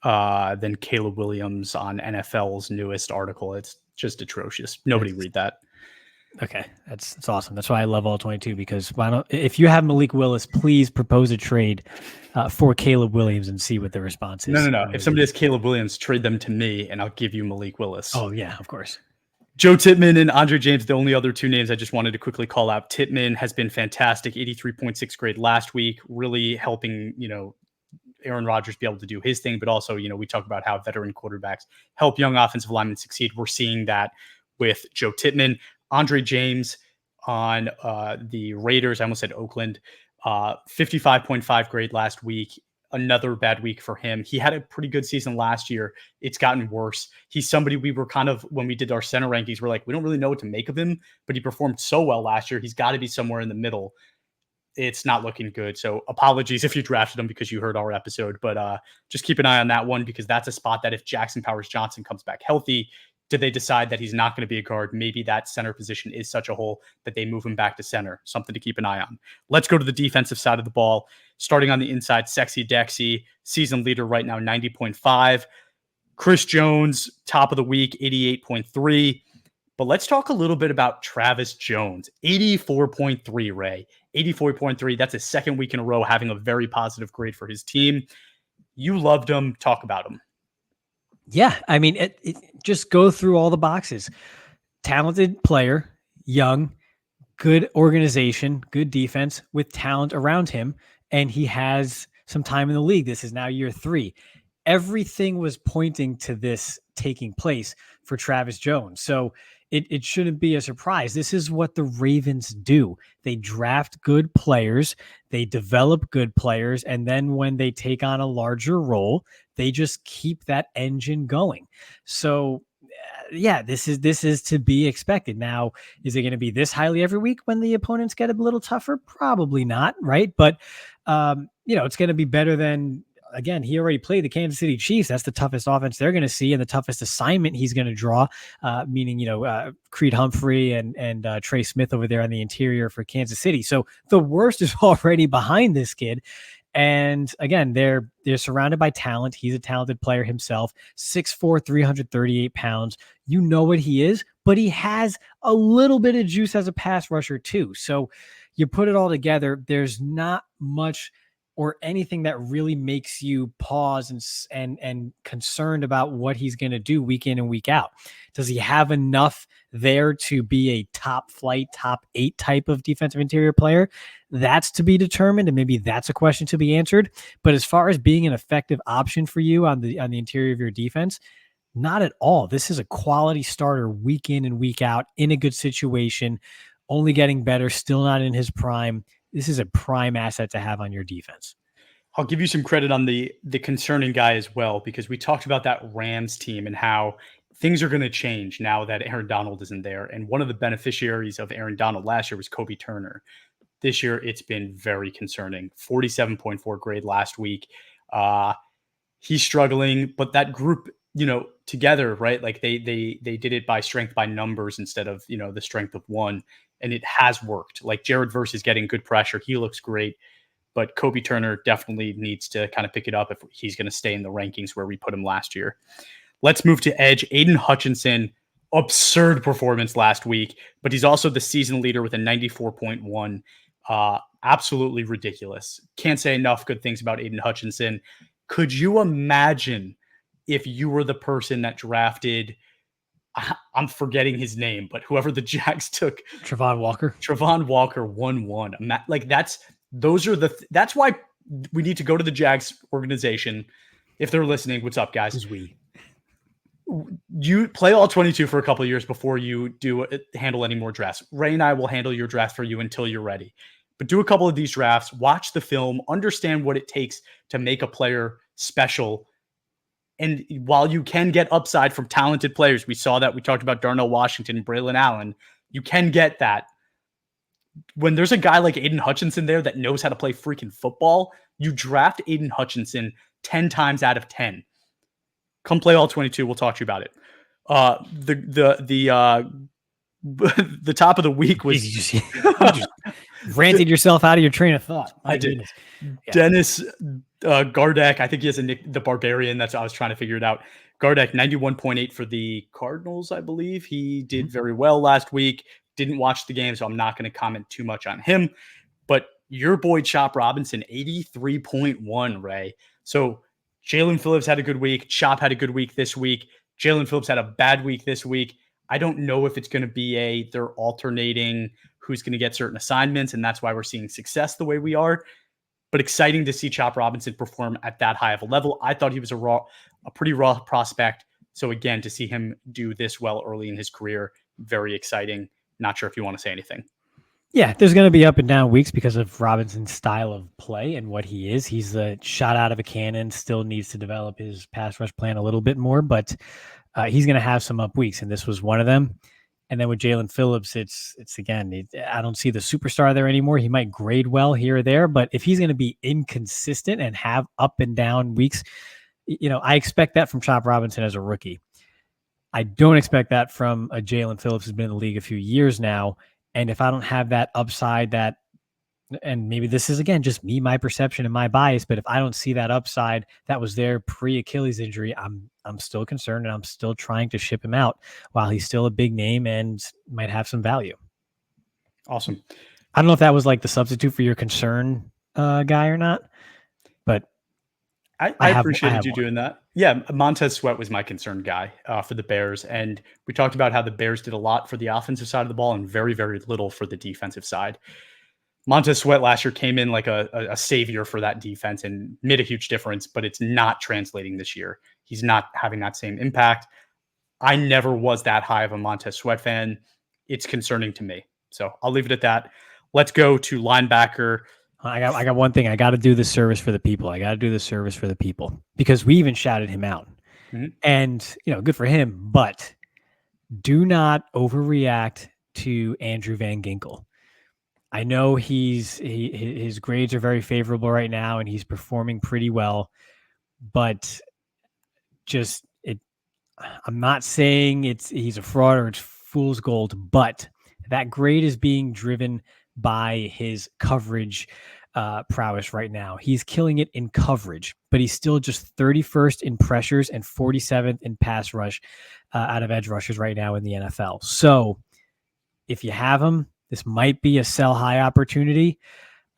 than Caleb Williams on NFL's newest article. It's just atrocious. Nobody read that.
Okay, that's awesome. That's why I love all 22, because if you have Malik Willis, please propose a trade for Caleb Williams and see what the response is.
No. If somebody has Caleb Williams, trade them to me and I'll give you Malik Willis.
Oh, yeah, of course.
Joe Tippmann and Andre James, the only other two names I just wanted to quickly call out. Tippmann has been fantastic, 83.6 grade last week, really helping, Aaron Rodgers be able to do his thing, but also, we talk about how veteran quarterbacks help young offensive linemen succeed. We're seeing that with Joe Tippmann. Andre James on the Raiders, I almost said Oakland, 55.5 grade last week. Another bad week for him. He had a pretty good season last year. It's gotten worse. He's somebody we were kind of, when we did our center rankings, we're like, we don't really know what to make of him, but he performed so well last year. He's got to be somewhere in the middle. It's not looking good. So apologies if you drafted him because you heard our episode, but just keep an eye on that one, because that's a spot that if Jackson Powers Johnson comes back healthy, did they decide that he's not going to be a guard? Maybe that center position is such a hole that they move him back to center. Something to keep an eye on. Let's go to the defensive side of the ball. Starting on the inside, Sexy Dexy, season leader right now, 90.5. Chris Jones, top of the week, 88.3. But let's talk a little bit about Travis Jones, 84.3, Ray. 84.3. That's his second week in a row having a very positive grade for his team. You loved him. Talk about him.
Yeah, I mean, it just go through all the boxes. Talented player, young, good organization, good defense with talent around him, and he has some time in the league. This is now year 3. Everything was pointing to this taking place for Travis Jones. So it shouldn't be a surprise. This is what the Ravens do. They draft good players, they develop good players, and then when they take on a larger role, they just keep that engine going. So yeah, this is to be expected. Now, is it going to be this highly every week when the opponents get a little tougher? Probably not, right? But it's going to be better than, again, he already played the Kansas City Chiefs. That's the toughest offense they're going to see, and the toughest assignment he's going to draw, meaning, Creed Humphrey and Trey Smith over there on the interior for Kansas City. So the worst is already behind this kid. And again, they're surrounded by talent. He's a talented player himself, 6'4", 338 pounds. You know what he is, but he has a little bit of juice as a pass rusher too. So, you put it all together, there's not much or anything that really makes you pause and concerned about what he's going to do week in and week out. Does he have enough there to be a top flight, top 8 type of defensive interior player? That's to be determined, and maybe that's a question to be answered. But as far as being an effective option for you on the interior of your defense, not at all. This is a quality starter week in and week out in a good situation, only getting better, still not in his prime. This is a prime asset to have on your defense.
I'll give you some credit on the concerning guy as well, because we talked about that Rams team and how things are going to change now that Aaron Donald isn't there. And one of the beneficiaries of Aaron Donald last year was Kobe Turner. This year, it's been very concerning. 47.4 grade last week. He's struggling, but that group, together, right? Like they did it by strength by numbers instead of, the strength of one. And it has worked. Like Jared Verse is getting good pressure. He looks great. But Kobe Turner definitely needs to kind of pick it up if he's going to stay in the rankings where we put him last year. Let's move to edge. Aiden Hutchinson, absurd performance last week, but he's also the season leader with a 94.1. Absolutely ridiculous. Can't say enough good things about Aiden Hutchinson. Could you imagine if you were the person that drafted, I'm forgetting his name, but whoever the Jags took,
Travon Walker
1-1. Like that's why we need to go to the Jags organization. If they're listening, what's up, guys? You play all 22 for a couple of years before you handle any more drafts. Ray and I will handle your draft for you until you're ready. But do a couple of these drafts, watch the film, understand what it takes to make a player special. And while you can get upside from talented players, we saw that. We talked about Darnell Washington and Braylon Allen. You can get that. When there's a guy like Aiden Hutchinson there that knows how to play freaking football, you draft Aiden Hutchinson 10 times out of 10. Come play all 22. We'll talk to you about it. The top of the week was
you just ranted yourself out of your train of thought.
I did. Yeah. Dennis Gardeck. I think he has a nick, the Barbarian. That's how I was trying to figure it out. Gardeck, 91.8 for the Cardinals, I believe. He did very well last week. Didn't watch the game, so I'm not going to comment too much on him. But your boy Chop Robinson, 83.1, Ray. So Jalen Phillips had a good week. Chop had a good week this week. Jalen Phillips had a bad week this week. I don't know if it's going to be they're alternating who's going to get certain assignments, and that's why we're seeing success the way we are. But exciting to see Chop Robinson perform at that high of a level. I thought he was a pretty raw prospect. So again, to see him do this well early in his career, very exciting. Not sure if you want to say anything.
Yeah, there's going to be up and down weeks because of Robinson's style of play and what he is. He's a shot out of a cannon, still needs to develop his pass rush plan a little bit more, but he's going to have some up weeks, and this was one of them. And then with Jalen Phillips, it's again, I don't see the superstar there anymore. He might grade well here or there, but if he's going to be inconsistent and have up and down weeks, I expect that from Chop Robinson as a rookie. I don't expect that from a Jalen Phillips who's been in the league a few years now. And if I don't have that upside and maybe this is, again, just me, my perception and my bias, but if I don't see that upside that was there pre-Achilles injury, I'm still concerned, and I'm still trying to ship him out while he's still a big name and might have some value.
Awesome.
I don't know if that was like the substitute for your concern guy or not, but
I appreciated you doing that. Yeah, Montez Sweat was my concerned guy for the Bears. And we talked about how the Bears did a lot for the offensive side of the ball and very, very little for the defensive side. Montez Sweat last year came in like a savior for that defense and made a huge difference, but it's not translating this year. He's not having that same impact. I never was that high of a Montez Sweat fan. It's concerning to me. So I'll leave it at that. Let's go to linebacker.
I got one thing. I got to do the service for the people. Because we even shouted him out. Mm-hmm. And, good for him. But do not overreact to Andrew Van Ginkel. I know his grades are very favorable right now, and he's performing pretty well. But I'm not saying he's a fraud or it's fool's gold, but that grade is being driven by his coverage prowess right now. He's killing it in coverage, but he's still just 31st in pressures and 47th in pass rush out of edge rushers right now in the NFL. So if you have him, This might be a sell high opportunity.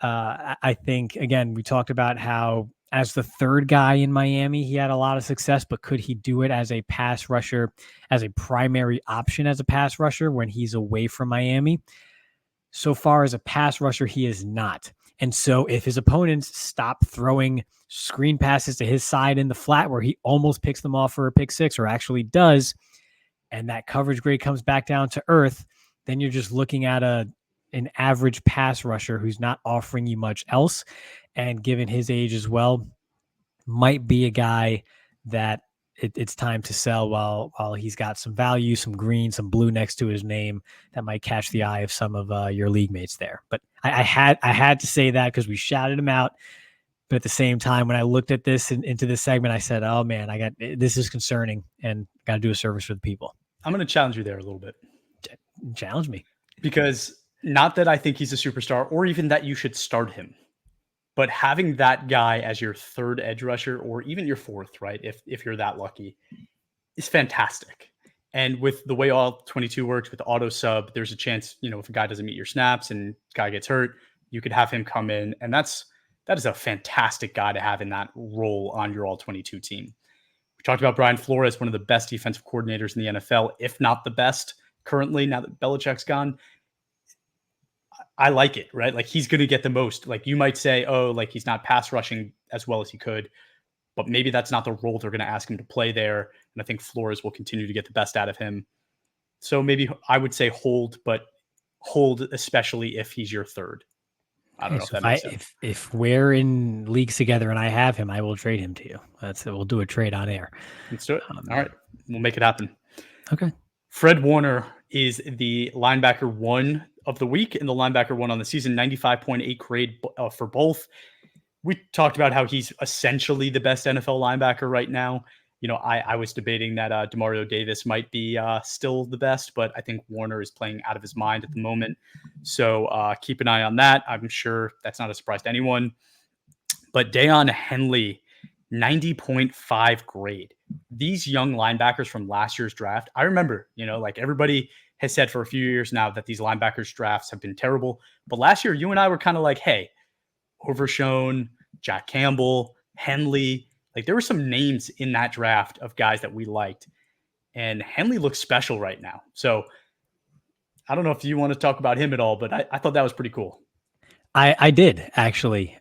I think, again, we talked about how as the third guy in Miami, he had a lot of success, but could he do it as a pass rusher, as a primary option as a pass rusher when he's away from Miami? So far as a pass rusher, he is not. And so if his opponents stop throwing screen passes to his side in the flat where he almost picks them off for a pick six or actually does, and that coverage grade comes back down to earth, then you're just looking at an average pass rusher who's not offering you much else. And given his age as well, might be a guy that it's time to sell while he's got some value, some green, some blue next to his name that might catch the eye of some of your league mates there. But I had to say that because we shouted him out. But at the same time, when I looked at this into this segment, I said, "Oh man, this is concerning, and got to do a service for the people."
I'm going to challenge you there a little bit.
Challenge me,
because not that I think he's a superstar or even that you should start him, but having that guy as your third edge rusher or even your fourth, right? If you're that lucky, is fantastic. And with the way all 22 works with auto sub, there's a chance, if a guy doesn't meet your snaps and guy gets hurt, you could have him come in. And that is a fantastic guy to have in that role on your all 22 team. We talked about Brian Flores, one of the best defensive coordinators in the NFL, if not the best currently, now that Belichick's gone. I like it, right? Like he's going to get the most. Like you might say, oh, like he's not pass rushing as well as he could, but maybe that's not the role they're going to ask him to play there. And I think Flores will continue to get the best out of him. So maybe I would say hold, but hold especially if he's your third. I don't know if that makes sense.
If we're in leagues together and I have him, I will trade him to you. We'll do a trade on air.
Let's do it. All right. We'll make it happen.
Okay.
Fred Warner is the linebacker one of the week and the linebacker one on the season, 95.8 grade for both. We talked about how he's essentially the best NFL linebacker right now. I was debating that Demario Davis might be still the best, but I think Warner is playing out of his mind at the moment. So keep an eye on that. I'm sure that's not a surprise to anyone. But Deion Henley, 90.5 grade. These young linebackers from last year's draft, I remember, like everybody has said for a few years now that these linebackers drafts have been terrible. But last year, you and I were kind of like, hey, Overshown, Jack Campbell, Henley. Like there were some names in that draft of guys that we liked. And Henley looks special right now. So I don't know if you want to talk about him at all, but I thought that was pretty cool.
I did actually.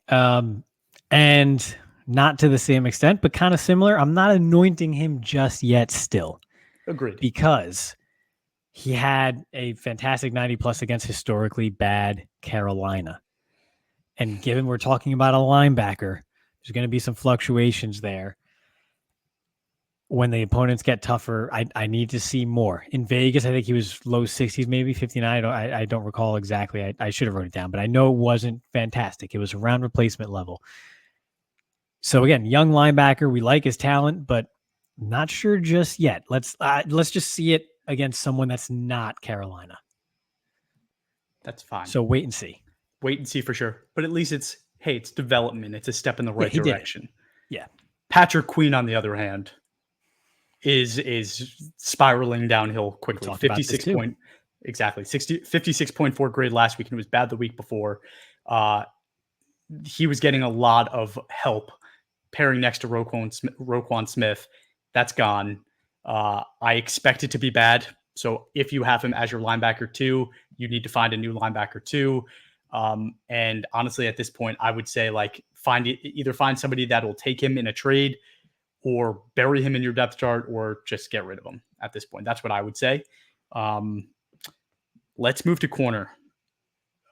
And not to the same extent, but kind of similar. I'm not anointing him just yet still.
Agreed.
Because he had a fantastic 90 plus against historically bad Carolina. And given we're talking about a linebacker, there's going to be some fluctuations there. When the opponents get tougher, I need to see more. In Vegas, I think he was low 60s, maybe 59. I don't recall exactly. I should have wrote it down, but I know it wasn't fantastic. It was around replacement level. So again, young linebacker, we like his talent, but not sure just yet. Let's just see it against someone that's not Carolina.
That's fine.
So wait and see.
Wait and see for sure. But at least it's development. It's a step in the right direction.
Yeah.
Patrick Queen, on the other hand, is spiraling downhill quickly. 56.4 grade last week, and it was bad the week before. He was getting a lot of help pairing next to Roquan Smith. That's gone. I expect it to be bad. So if you have him as your linebacker too, you need to find a new linebacker too. And honestly, at this point, I would say like either find somebody that will take him in a trade or bury him in your depth chart or just get rid of him at this point. That's what I would say. Let's move to corner.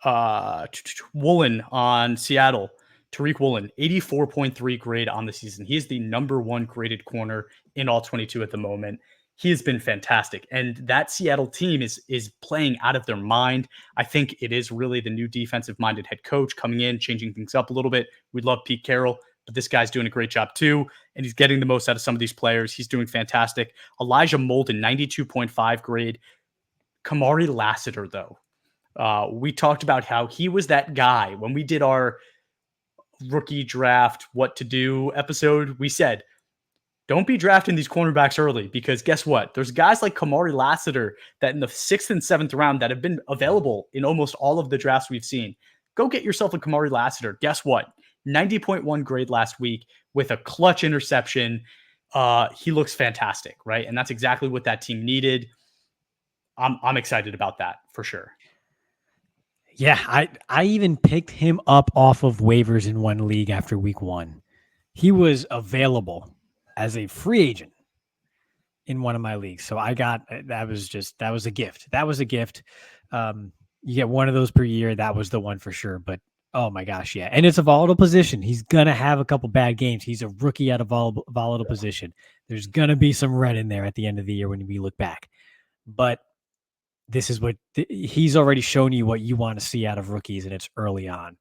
Woolen on Seattle. Tariq Woolen, 84.3 grade on the season. He is the number one graded corner in all 22 at the moment. He has been fantastic. And that Seattle team is playing out of their mind. I think it is really the new defensive-minded head coach coming in, changing things up a little bit. We love Pete Carroll, but this guy's doing a great job too, and he's getting the most out of some of these players. He's doing fantastic. Elijah Molden, 92.5 grade. Kamari Lassiter, though. We talked about how he was that guy when we did our rookie draft, what to do episode. We said don't be drafting these cornerbacks early, because guess what? There's guys like Kamari Lassiter that in the 6th and 7th round that have been available in almost all of the drafts we've seen. Go get yourself a Kamari Lassiter. Guess what? 90.1 grade last week with a clutch interception. He looks fantastic, right? And that's exactly what that team needed. I'm excited about that for sure.
Yeah, I even picked him up off of waivers in one league after week 1. He was available as a free agent in one of my leagues. So that was a gift. That was a gift. You get one of those per year. That was the one for sure. But oh my gosh, yeah. And it's a volatile position. He's going to have a couple bad games. He's a rookie at a volatile position. There's going to be some red in there at the end of the year when we look back. But this is what he's already shown you what you want to see out of rookies, and it's early on.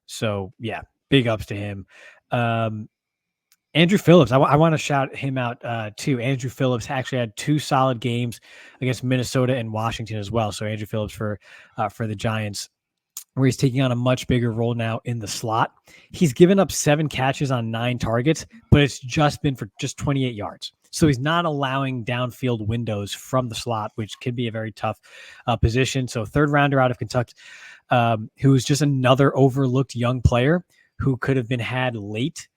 So yeah, big ups to him. Andrew Phillips, I want to shout him out too. Andrew Phillips actually had 2 solid games against Minnesota and Washington as well. So Andrew Phillips for the Giants, where he's taking on a much bigger role now in the slot. He's given up 7 catches on 9 targets, but it's just been for just 28 yards. So he's not allowing downfield windows from the slot, which can be a very tough position. So 3rd rounder out of Kentucky, who's just another overlooked young player who could have been had late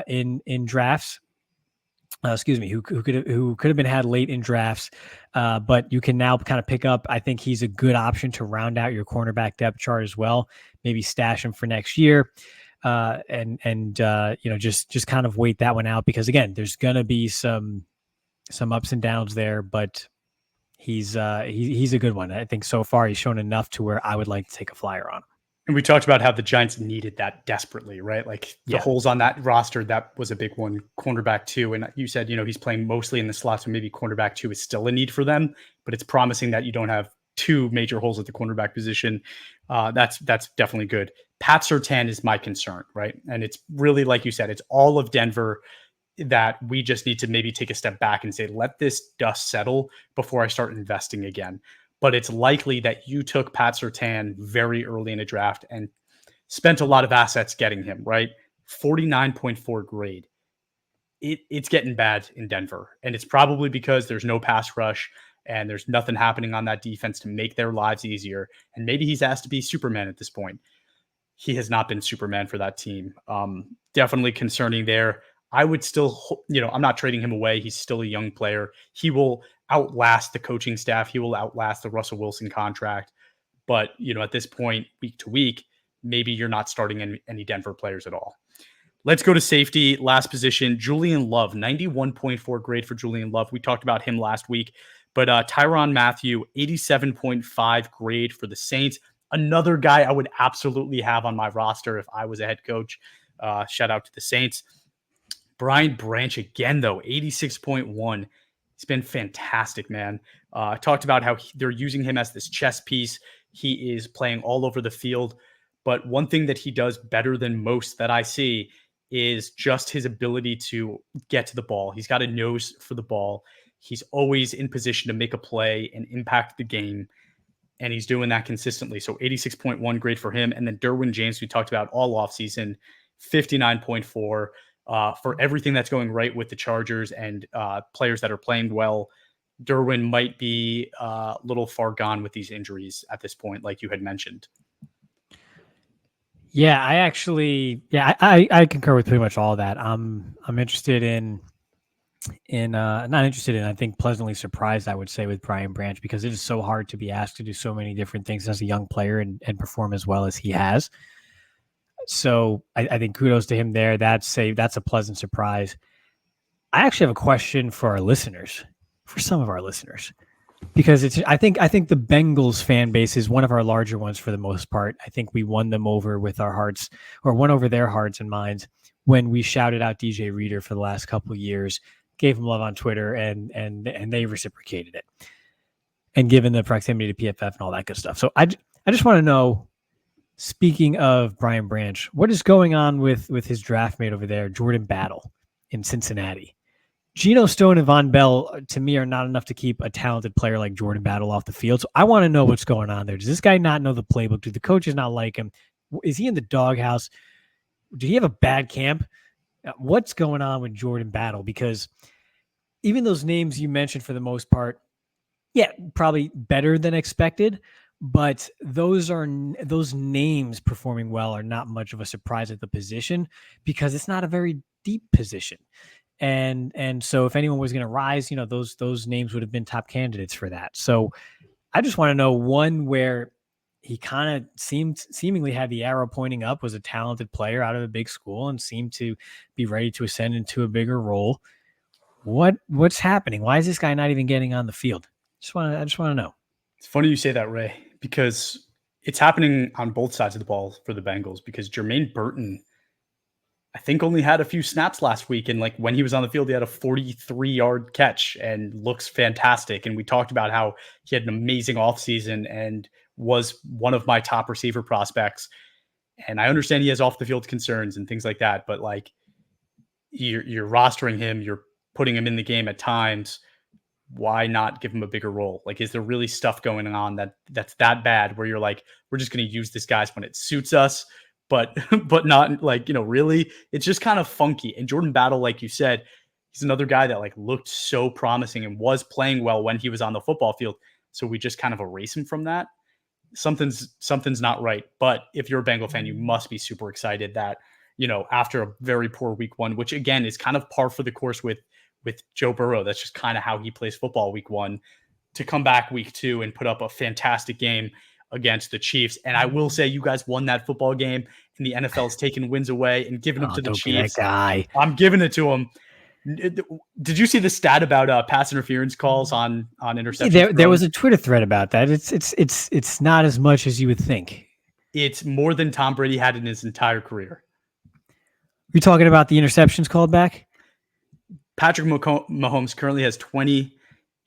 in drafts. Who could have been had late in drafts, but you can now kind of pick up. I think he's a good option to round out your cornerback depth chart as well. Maybe stash him for next year. Just kind of wait that one out, because again, there's going to be some ups and downs there, but he's a good one. I think so far he's shown enough to where I would like to take a flyer on him.
And we talked about how the Giants needed that desperately, right? Like the holes on that roster, that was a big one. Cornerback 2. And you said, he's playing mostly in the slot, so maybe cornerback 2 is still a need for them, but it's promising that you don't have 2 major holes at the cornerback position. That's definitely good. Pat Surtain is my concern, right? And it's really, like you said, it's all of Denver that we just need to maybe take a step back and say, let this dust settle before I start investing again. But it's likely that you took Pat Surtain very early in a draft and spent a lot of assets getting him, right? 49.4 grade. It's getting bad in Denver. And it's probably because there's no pass rush and there's nothing happening on that defense to make their lives easier. And maybe he's asked to be Superman at this point. He has not been Superman for that team. Definitely concerning there. I would still, I'm not trading him away. He's still a young player. He will outlast the coaching staff. He will outlast the Russell Wilson contract. But, at this point, week to week, maybe you're not starting any Denver players at all. Let's go to safety. Last position, Julian Love, 91.4 grade for Julian Love. We talked about him last week. But Tyrann Mathieu, 87.5 grade for the Saints. Another guy I would absolutely have on my roster if I was a head coach. Shout out to the Saints. Brian Branch again, though, 86.1. He's been fantastic, man. Talked about how they're using him as this chess piece. He is playing all over the field. But one thing that he does better than most that I see is just his ability to get to the ball. He's got a nose for the ball. He's always in position to make a play and impact the game. And he's doing that consistently. So 86.1 grade for him. And then Derwin James, we talked about all offseason, 59.4 for everything that's going right with the Chargers and players that are playing well. Derwin might be a little far gone with these injuries at this point, like you had mentioned.
Yeah, I concur with pretty much all of that. I'm interested not interested in, I think pleasantly surprised, I would say, with Brian Branch, because it is so hard to be asked to do so many different things as a young player and perform as well as he has. So I think kudos to him there. That's a pleasant surprise. I actually have a question for some of our listeners, because I think the Bengals fan base is one of our larger ones for the most part. I think we won them over with our hearts, or won over their hearts and minds, when we shouted out DJ Reader for the last couple of years, gave him love on Twitter, and they reciprocated it. And given the proximity to PFF and all that good stuff. So I just want to know, speaking of Brian Branch, what is going on with his draft mate over there, Jordan Battle in Cincinnati? Geno Stone and Von Bell, to me, are not enough to keep a talented player like Jordan Battle off the field. So I want to know what's going on there. Does this guy not know the playbook? Do the coaches not like him? Is he in the doghouse? Did he have a bad camp? What's going on with Jordan Battle? Because even those names you mentioned, for the most part, yeah, probably better than expected. But those names performing well are not much of a surprise at the position because it's not a very deep position. And so if anyone was going to rise, those names would have been top candidates for that. So I just want to know one where he kind of seemingly had the arrow pointing up, was a talented player out of a big school and seemed to be ready to ascend into a bigger role. What's happening? Why is this guy not even getting on the field? I just want to know.
It's funny you say that, Ray, because it's happening on both sides of the ball for the Bengals because Jermaine Burton, I think, only had a few snaps last week. And like when he was on the field, he had a 43-yard catch and looks fantastic. And we talked about how he had an amazing offseason and was one of my top receiver prospects. And I understand he has off the field concerns and things like that, but like you're rostering him, you're putting him in the game at times. Why not give him a bigger role? Like, is there really stuff going on that's that bad where you're like, we're just going to use this guys when it suits us, but but not like, really? It's just kind of funky. And Jordan Battle, like you said, he's another guy that like looked so promising and was playing well when he was on the football field. So we just kind of erase him from that. Something's not right. But if you're a Bengal fan, you must be super excited that, after a very poor week one, which again is kind of par for the course with Joe Burrow. That's just kind of how he plays football week one, to come back week two and put up a fantastic game against the Chiefs. And I will say you guys won that football game, and the NFL's taken wins away and given them to the
Don't be that
Chiefs.
guy.
I'm giving it to them. Did you see the stat about pass interference calls on interceptions?
There was a Twitter thread about that. It's not as much as you would think.
It's more than Tom Brady had in his entire career.
You're talking about the interceptions called back?
Patrick Mahomes currently has 20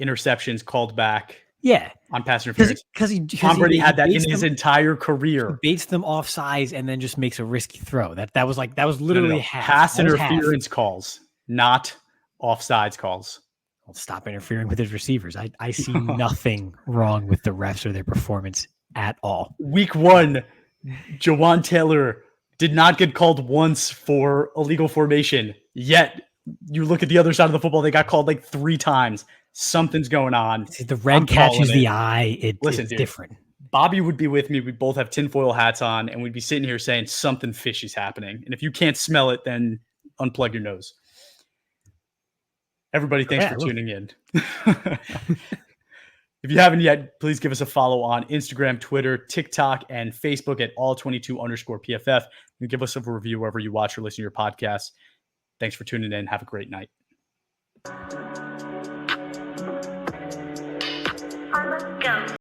interceptions called back.
Yeah,
on pass interference.
Because
Tom Brady had that in his entire career.
He baits them off sides and then just makes a risky throw. That was literally half.
Pass interference calls, not offsides calls.
Well, stop interfering with his receivers. I see nothing wrong with the refs or their performance at all.
Week one, Jawan Taylor did not get called once for illegal formation. Yet you look at the other side of the football, they got called like 3 times. Something's going on.
See, the red catches the eye. It's different.
Bobby would be with me. We both have tinfoil hats on, and we'd be sitting here saying something fishy's happening. And if you can't smell it, then unplug your nose. Everybody, thanks for tuning in. If you haven't yet, please give us a follow on Instagram, Twitter, TikTok, and Facebook at all22_PFF. And give us a review wherever you watch or listen to your podcasts. Thanks for tuning in. Have a great night.